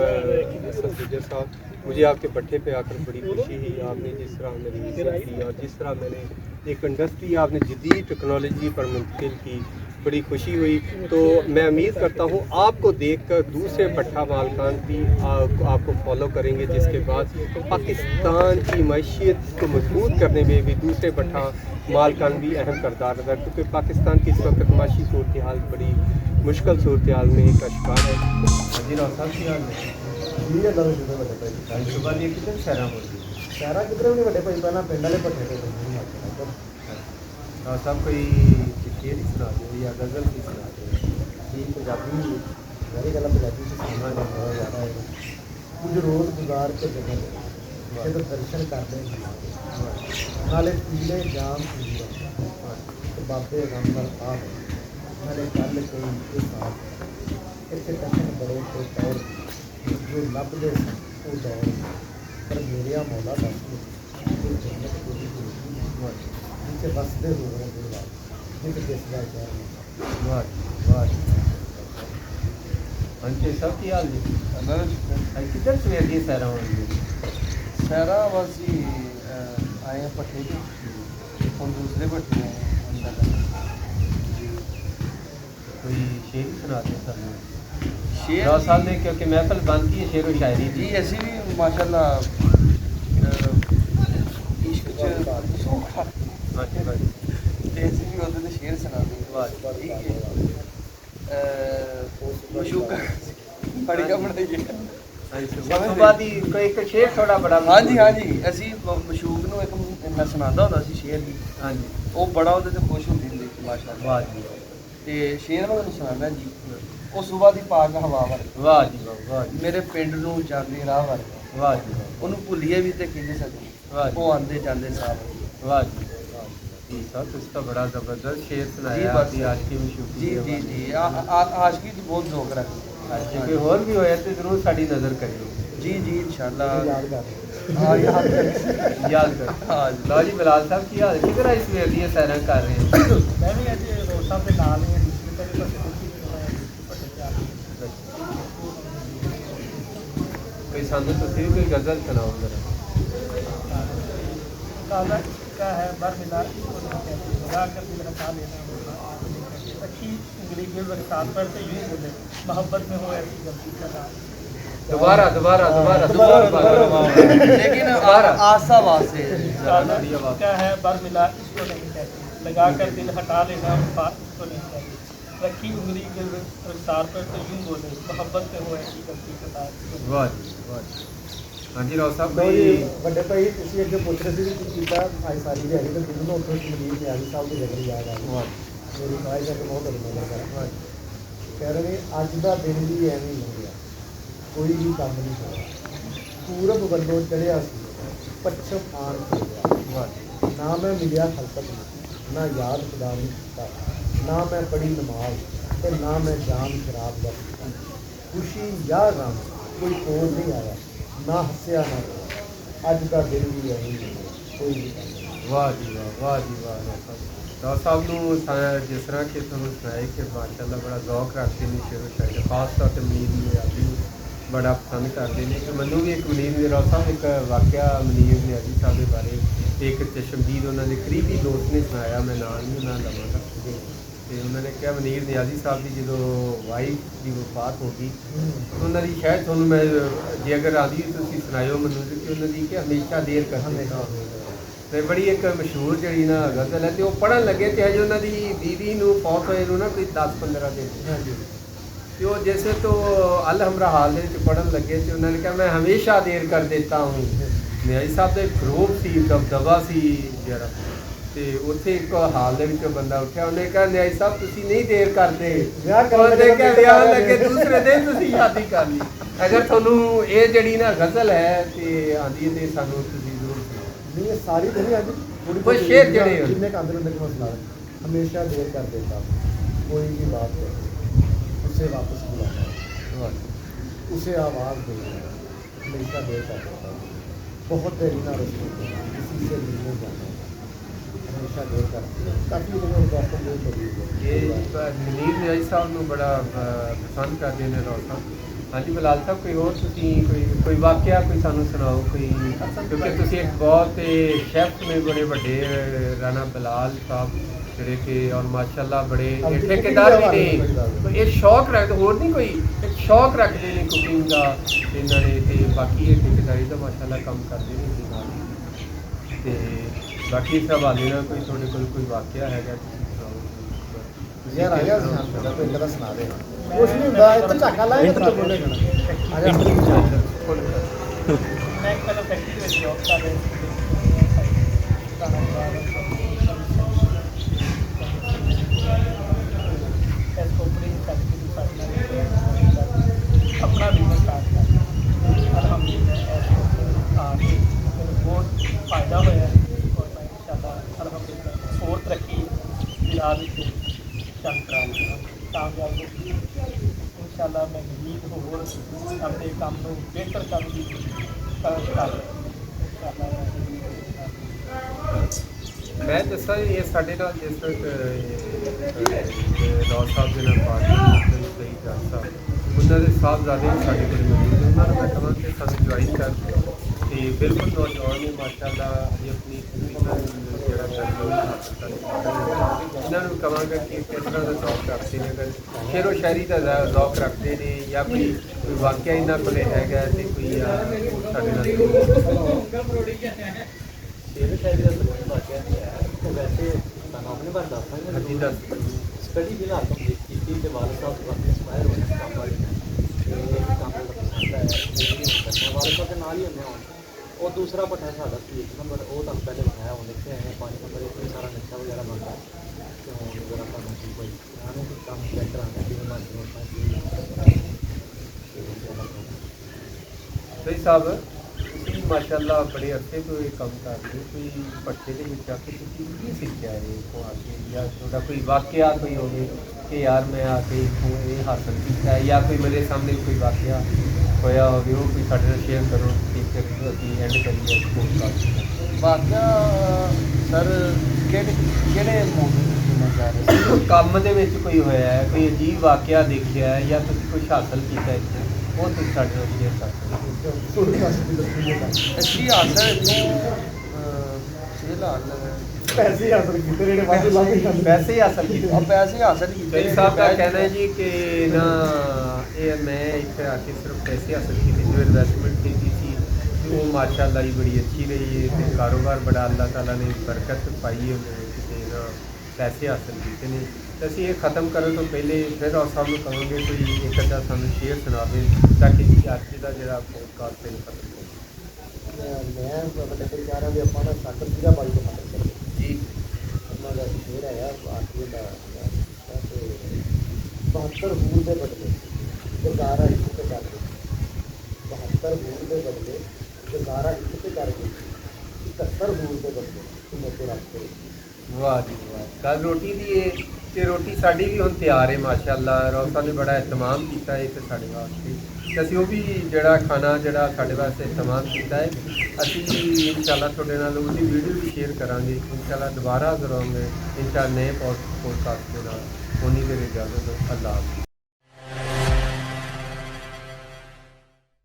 حسن گجر صاحب مجھے آپ کے پٹھے پہ آ کر بڑی خوشی ہوئی. آپ نے جس طرح میری عزت کی اور جس طرح میں نے ایک انڈسٹری آپ نے جدید ٹیکنالوجی پر منتقل کی, بڑی خوشی ہوئی. تو میں امید کرتا ہوں آپ کو دیکھ کر دوسرے بٹھا مالکان بھی آپ کو فالو کریں گے, جس کے بعد پاکستان کی معیشت کو مضبوط کرنے میں بھی دوسرے بٹھا مالکان بھی اہم کردار ادا, کیونکہ پاکستان کی اس وقت معاشی صورتحال بڑی مشکل صورتحال میں کا شکار ہے. جی راؤ صاحب کی حال ہے جی اللہ کا شکر بڑے بھائی. صبح یہ کتنے شہریں ہوتی شہرہ کدھر بھی نہیں بڑے بھائی, پہلے پنڈ والے پٹھے پہ راؤ صاحب کوئی شعر ہی سنا دو یا غزل بھی سنا دو. جی پنجابی میری گل پنجابی سے سننا بہت زیادہ ہے. کچھ روز گزار کے جگہ جب درشن کرتے ہیں نالے پیلے جام بابے رامبر صاحب نالے گل کئی کے ساتھ اتنے کشن بڑے تو طور جو لبتے وہ دور پر میرے مولا دس جو جنت پوری جسے بستے ہو رہے دے بعد جس کس کا شہر واہ ہنچے سب کی حال جی کدھر سویر دی سیرا ہوئی سہرا واسی آئے ہیں پٹھے کے ہم دوسرے پٹھے ہیں کوئی شعر ہی سناتے سر شیر راؤ صاحب نے, کیونکہ محفل بند کی ہے شعر و شاعری جی ایسی بھی ماشاء اللہ عشق سوکھا ایسی بھی ہوتے تھے شیر سنا دیں مشوق بڑی کا بڑھائی ایک شعر تھوڑا بڑا ہاں جی اسی مشوق نو ایک میں سناتا ہوتا سی شیر بھی. ہاں جی وہ بڑا وہ خوش ہوتی ہوں ماشاء اللہ. واہ جی تے شیر میں سنانا جی. وہ صبح دی پاک ہوا ورگا واہ جی واہ جی میرے پنڈ نو چاندی راہ ورگا واہ جی واہ انہوں بھولیے بھی تے کھے سکے واہ جی وہ آندے جاندے صاحب. واہ جی جی صاحب اس کا بڑا زبردست شعر سنایا بس. آپ کی عاشقی میں شکریہ. جی عاشقی تو بہت ذوق رکھتی کوئی اور بھی ہویا تو ضرور ساری نظر کریو. جی انشاءاللہ یاد کر ہاں یاد کر. ہاں لو جی بلال صاحب کی حال کدھر آئی سویر دی سیرا کر رہے ہیں؟ میں بھی اج روڈ صاحب کے نال ہی دوسری طرف کوئی سانو تسی بھی کوئی غزل سناؤ ذرا. تازہ کا ہے بر ملا اس کو نہیں کہتے لگا کر دل ہٹا لینا اچھی انگلی کے برسات پر سے یوں بولے محبت میں ہو ایسی غلطی کا دوبارہ لیکن آسا واسے کیا ہے بر ملا اس کو نہیں کہتے لگا کر دل ہٹا لینا بات اس کو نہیں کہتے رکھی انگلی کے رخسار پر تو یوں بولے محبت میں ہو ایسی غلطی کا. ہاں جی راؤ صاحب کوئی بڑے بھائی تھی اگے پوچھ رہے تھے کہ اج ساری دیہی تو دن میں اتوں مدیر نیازی صاحب کی جگہ یاد آ گئی. میری خواہش ہے کہ بہت ادھر کر کہہ رہے اج کا دن بھی ایویں ہو گیا کوئی بھی کام نہیں کرا پورب بندوں چڑھیا پچھم آن چل گیا نہ میں ملیا خلقت میں نہ یاد خدا نہیں کیتا نہ میں پڑھی نماز نہ میں جان شراب کا خوشی یا غم کوئی کول نہیں آیا نہ ہسیا نہ روا اج کا دن بھی ایویں کوئی بھی کام نہیں. واہ جی واہ راؤ صاحب نو جس طرح کہ تمہیں سنائے کہ ماشاء اللہ بڑا ذوق رکھتے ہیں شعر و شاعری خاص طور پہ منیر نیازی بڑا پسند کرتے ہیں. کہ مینوں بھی ایک منیر راؤ صاحب ایک واقعہ منیر نیازی صاحب کے بارے ایک چشمدید انہوں نے قریبی دوست نے سنایا, میں نام نہیں انہوں لواں گا. تو انہوں نے کہا منیر نیازی صاحب کی جدو وائف کی وفات ہو گئی تو انہوں نے شاید تھوڑا میں جی اگر آدھی تو سناؤ مینوں کہ انہوں نے کہ ہمیشہ دیر کرتے تو بڑی ایک مشہور جڑی نا غزل ہے تو وہ پڑھن لگے تو اجے انہوں کی بیوی نو فوت ہوئے نا کوئی 10-15 دن تو وہ جیسے تو الحمرا حال پڑھن لگے تو انہوں نے کہا میں ہمیشہ دیر کر دیتا ہوں. نیازی صاحب کا ایک فروغ سی دبدبا سی جڑا تو اتنے ایک حال کے بندہ اٹھا انہیں کہا نیازی صاحب تسی نہیں دیر کرتے لگے دوسرے دن تسی شادی کر لی. اگر تھانوں یہ جڑی نا غزل ہے تو آدھی ہے تو سانوں تسی ضرور سناؤ. نہیں ساری تو نہیں آتی کوئی شعر جڑے جن کے اندر اندر مسئلہ ہمیشہ دیر کر دیتا کوئی بھی بات کرے اسے واپس بلانا اسے آواز دینا ہمیشہ دیر کر دیتا بہت دیر نہ رستے کسی سے ملنے جانا हमेशा देर करते हैं काफ़ी जगह दोस्तों बहुत हो रही ये है मनीर न्याजी साहब ਨੂੰ ਬੜਾ ਪਸੰਦ ਕਰਦੇ ਨੇ ਰੌਲ ਸਾਹਿਬ। ਹਾਂਜੀ ਬਲਾਲ ਸਾਹਿਬ, ਕੋਈ ਹੋਰ ਤੁਸੀਂ ਕੋਈ ਵਾਕਿਆ ਕੋਈ ਸਾਨੂੰ ਸੁਣਾਓ ਕੋਈ, ਕਿਉਂਕਿ ਤੁਸੀਂ ਇੱਕ ਬਹੁਤ ਸ਼ੈਫ ਨੇ ਬੜੇ ਵੱਡੇ ਰਾਣਾ ਬਲਾਲ ਸਾਹਿਬ ਜਿਹੜੇ ਕਿ ਔਰ ਮਾਸ਼ਾਅੱਲਾ ਬੜੇ ਇਹ ਠੇਕੇਦਾਰ ਵੀ ਨੇ, ਇਹ ਸ਼ੌਕ ਰੱਖਦੇ ਹੋਰ ਨਹੀਂ ਕੋਈ, ਇੱਕ ਸ਼ੌਕ ਰੱਖਦੇ ਨੇ ਕੁਕਿੰਗ ਦਾ ਇਹਨਾਂ ਨੇ, ਤੇ ਬਾਕੀ ਇਹ ਠੇਕੇਦਾਰੀ ਦਾ ਮਾਸ਼ਾਅੱਲਾ ਕੰਮ ਕਰਦੇ ਨੇ ਇਹਦੇ ਨਾਲ। ਤੇ ਬਾਕੀ ਇਸ ਹਵਾਲੇ ਨਾਲ ਕੋਈ ਤੁਹਾਡੇ ਕੋਲ ਕੋਈ ਵਾਕਿਆ ਹੈਗਾ ਤੁਸੀਂ ਸੁਣਾਓ। ਯਾਰ ਆ ਗਿਆ ਸਾਡਾ ਕੋਈ ਇੱਕ ਦਾ ਸੁਣਾ ਦੇ ਕੁਛ ਨਹੀਂ ਹੁੰਦਾ ਇੱਕ ਝਾਕਾ ਲਾਏ ਤਾਂ ਬੋਲੇ ਜਾਣਾ ਆ ਜਾ ਮੈਂ ਇੱਕ ਪਹਿਲਾਂ ਫੈਕਟਰੀ ਵਿੱਚ ਜੌਬ ਕਰ ਰਿਹਾ ਇਸ ਕੰਪਨੀ ਫੈਕਟਰੀ ਆਪਣਾ ਬਿਜ਼ਨਸ ਸਟਾਰਟ ਕਰ ਅਲਹਮਦੁਲਿल्लाह ਆ ਕੇ ਮੈਨੂੰ ਬਹੁਤ ਫਾਇਦਾ ਹੋਇਆ ਔਰ ਮੈਂ ਇੰਸ਼ਾਅੱਲਾ ਅਲਹਮਦੁਲਿल्लाह ਹੋਰ ਤਰੱਕੀ ਦੀ ਰਾਹ ਵਿੱਚ ਚੱਲ ਰਿਹਾ ਕਾਮਯਾਬ इंशाल्लाह मैं मज़ीद होर अपने काम को बेहतर काम की कर ਮੈਂ ਦੱਸਾਂ ਇਹ ਸਾਡੇ ਨਾਲ ਜਿਸ ਰੌਲ ਸਾਹਿਬ ਦੇ ਨਾਲ ਪਾਰਟੀ ਸਹੀ ਜੱਜ ਸਾਹਿਬ ਉਹਨਾਂ ਦੇ ਸਾਹਿਬਜ਼ਾਦੇ ਸਾਡੇ ਕੋਲ ਮੌਜੂਦ ਨੇ, ਉਹਨਾਂ ਨੂੰ ਮੈਂ ਕਹਾਂ ਕਿ ਸਾਨੂੰ ਜੁਆਇਨ ਕਰ ਤੇ ਬਿਲਕੁਲ ਨੌਜਵਾਨ ਨੇ ਮਾਸ਼ਾਅੱਲਾ ਇਹ ਆਪਣੀ ਜਿਹੜਾ ਇਹਨਾਂ ਨੂੰ ਕਹਾਂਗਾ ਕਿ ਕਿਸ ਤਰ੍ਹਾਂ ਦਾ ਜ਼ੌਕ ਰੱਖਦੇ ਨੇ, ਅਗਰ ਸ਼ੇਰੋ ਸ਼ਾਇਰੀ ਦਾ ਜ਼ੌਕ ਰੱਖਦੇ ਨੇ ਜਾਂ ਕੋਈ ਵਾਕਿਆ ਇਹਨਾਂ ਕੋਲ ਹੈਗਾ ਤੇ ਕੋਈ ਸਾਡੇ ਨਾਲ ਸ਼ੇਰ ਸ਼ਾਇਰੀ ਦਾ ਤਾਂ ਵਾਕਿਆ ਨਹੀਂ ਹੈ, ਉਹ ਵੈਸੇ ਤੁਹਾਨੂੰ ਆਪਣੇ ਬਾਰੇ ਦੱਸ ਸਕਦੇ ਹਾਂਜੀ ਦੱਸ ਸਟੱਡੀ ਫਿਲਹਾਲ ਕੰਪਲੀਟ ਕੀਤੀ ਤੇ ਵਾਲਦ ਸਾਹਿਬ ਤੋਂ ਕਾਫੀ ਇੰਸਪਾਇਰ ਹੋਏ ਨੇ ਕੰਮ ਵਾਲੇ ਤੇ ਕੰਮ ਦਾ ਪਸੰਦ ਹੈ ਕਰਨਾ ਵਾਲਦ ਸਾਹਿਬ ਦੇ ਨਾਲ ਹੀ ਹੁੰਦੇ ਹੁਣ। ਉਹ ਦੂਸਰਾ ਪੱਠਾ ਸਾਡਾ ਸੀ 1 ਨੰਬਰ, ਉਹ ਤੁਹਾਨੂੰ ਪਹਿਲੇ ਦਿਖਾਇਆ ਹੁਣ ਇੱਥੇ ਆਏ 5 ਨੰਬਰ ਇੱਥੇ ਸਾਰਾ ਨਕਸ਼ਾ ਵਗੈਰਾ ਬਣਦਾ ਤੇ ਹੁਣ ਜਰਾ ਤੁਹਾਨੂੰ ਕੀ ਕੋਈ ਆਨੇ ਕੁਝ ਕੰਮ ਚੈੱਕ ਕਰਾਂਗੇ ਜਿਵੇਂ ਮਾਰਕੀਟ ਹੋਤਾ ਸਹੀ ਸਾਹਿਬ ਤੁਸੀਂ ਮਾਸ਼ਾਅੱਲਾ ਬੜੇ ਅਰਸੇ ਤੋਂ ਇਹ ਕੰਮ ਕਰਦੇ ਹੋ, ਕੋਈ ਪੱਠੇ ਦੇ ਵਿੱਚ ਆ ਕੇ ਤੁਸੀਂ ਕੀ ਸਿੱਖਿਆ ਹੈ ਇੱਥੋਂ ਆ ਕੇ, ਜਾਂ ਤੁਹਾਡਾ ਕੋਈ ਵਾਕਿਆ ਕੋਈ ਹੋਵੇ ਕਿ ਯਾਰ ਮੈਂ ਆ ਕੇ ਇੱਥੋਂ ਇਹ ਹਾਸਲ ਕੀਤਾ ਹੈ, ਜਾਂ ਕੋਈ ਮੇਰੇ ਸਾਹਮਣੇ ਕੋਈ ਵਾਕਿਆ ਹੋਇਆ ਹੋਵੇ ਉਹ ਕੋਈ ਸਾਡੇ ਨਾਲ ਸ਼ੇਅਰ ਕਰੋ ਕਿ ਅਸੀਂ ਐਂਡ ਕਰੀਏ ਪੋਡਕਾਸਟ। ਵਾਕਿਆ ਸਰ ਕਿਹੜੇ ਮੌਕੇ ਸੁਣਨਾ ਚਾਹ ਰਹੇ ਕੰਮ ਦੇ ਵਿੱਚ ਕੋਈ ਹੋਇਆ ਹੈ, ਕੋਈ ਅਜੀਬ ਵਾਕਿਆ ਦੇਖਿਆ ਹੈ ਜਾਂ ਤੁਸੀਂ ਕੁਝ ਹਾਸਲ ਕੀਤਾ ਇੱਥੇ, ਉਹ ਤੁਸੀਂ ਸਾਡੇ ਨਾਲ ਸ਼ੇਅਰ ਕਰ ਸਕਦੇ ਹੋ। ਥੋੜੀ ਕਾਸੀ ਦੀ ਦੱਸੀ ਅੱਛੀ ਹਾਸਲ ਨੂੰ ਫਿਲਹਾਲ ਪੈਸੇ ਹਾਸਲ ਕੀਤੇ ਜਿਹੜੇ ਵਾਧੂ ਲੱਗ ਜਾਂਦੇ ਪੈਸੇ ਹੀ ਹਾਸਲ ਕੀਤੇ। ਪੈਸੇ ਹਾਸਲ ਕੀਤੇ ਕਈ ਸਾਹਿਬ ਦਾ ਕਹਿਣਾ ਹੈ ਜੀ ਕਿ ਨਾ ਇਹ ਮੈਂ ਇੱਥੇ ਆ ਕੇ ਸਿਰਫ ਪੈਸੇ ਹਾਸਲ ਕੀਤੇ, ਜੋ ਇਨਵੈਸਟਮੈਂਟ ਕੀਤੀ ਸੀ ਉਹ ਮਾਸ਼ਾਅੱਲਾ ਹੀ ਬੜੀ ਅੱਛੀ ਰਹੀ ਹੈ ਤੇ ਕਾਰੋਬਾਰ ਬੜਾ ਅੱਲਾਹ ਤਾਲਾ ਨੇ ਬਰਕਤ ਪਾਈ ਹੈ ਉਹਦੇ ਵਿੱਚ ਤੇ ਨਾ ਪੈਸੇ ਹਾਸਲ ਕੀਤੇ ਨੇ। ਤੇ ਅਸੀਂ ਇਹ ਖਤਮ ਕਰਨ ਤੋਂ ਪਹਿਲੇ ਫਿਰ ਔਰ ਸਭ ਨੂੰ ਕਹਾਂਗੇ ਕੋਈ ਇੱਕ ਅੱਧਾ ਸਾਨੂੰ ਸ਼ੇਅਰ ਸੁਣਾਵੇ ਤਾਂ ਕਿ ਅੱਜ ਦਾ ਜਿਹੜਾ ਪੋਡਕਾਸਟ ਹੈ ਖਤਮ ਹੋ ਮੈਂ ਵੱਡੇ ਪਰਿਵਾਰਾਂ ਦੇ ਆਪਾਂ ਨਾ ਸਾਕਰ ਸੀਗਾ ਬਾਈ ਤੋਂ ਖਤਮ ਕਰੀਏ ਜੀ। ਉਹਨਾਂ ਦਾ ਸ਼ੇਰ ਹੈ ਆਖਰੀ ਦਾ ਤੇ 72 ਹੂਰ ਦੇ ਬਦਲੇ ਗੁਜ਼ਾਰਾ ਇੱਕ ਤੇ ਕਰ ਗਏ, 72 ਹੂਰ ਦੇ ਬਦਲੇ ਗੁਜ਼ਾਰਾ ਇੱਕ ਤੇ ਕਰ ਗਏ, 71 ਹੂਰ ਦੇ ਬਦਲੇ ਤੁਮ ਤੇ ਰੱਖ ਕੇ ਵਾਹ ਜੀ ਵਾਹ। ਕੱਲ ਰੋਟੀ ਦੀ ਇਹ ਤੇ ਰੋਟੀ ਸਾਡੀ ਵੀ ਹੁਣ ਤਿਆਰ ਹੈ ਮਾਸ਼ਾਅੱਲਾ, ਰੌਸਾ ਨੇ ਬੜਾ ਇਤਮਾਮ ਕੀਤਾ ਹੈ ਤੇ ਸਾਡੇ ਵਾਸਤੇ, ਤੇ ਅਸੀਂ ਉਹ ਵੀ ਜਿਹੜਾ ਖਾਣਾ ਜਿਹੜਾ ਸਾਡੇ ਵਾਸਤੇ ਇਤਮਾਮ ਕੀਤਾ ਹੈ ਅਸੀਂ ਇਨਸ਼ਾਅੱਲਾ ਤੁਹਾਡੇ ਨਾਲ ਉਹਦੀ ਵੀਡੀਓ ਵੀ ਸ਼ੇਅਰ ਕਰਾਂਗੇ ਇਨਸ਼ਾਅੱਲਾ, ਦੁਬਾਰਾ ਜ਼ਰੂਰ ਆਵਾਂਗੇ ਇਨਸ਼ਾਅੱਲਾ ਨਏ ਪੋਡਕਾਸਟ ਦੇ ਨਾਲ। ਉਨੀ ਦੇਰ ਇਜਾਜ਼ਤ, ਅੱਲਾਹ ਹਾਫ਼ਿਜ਼।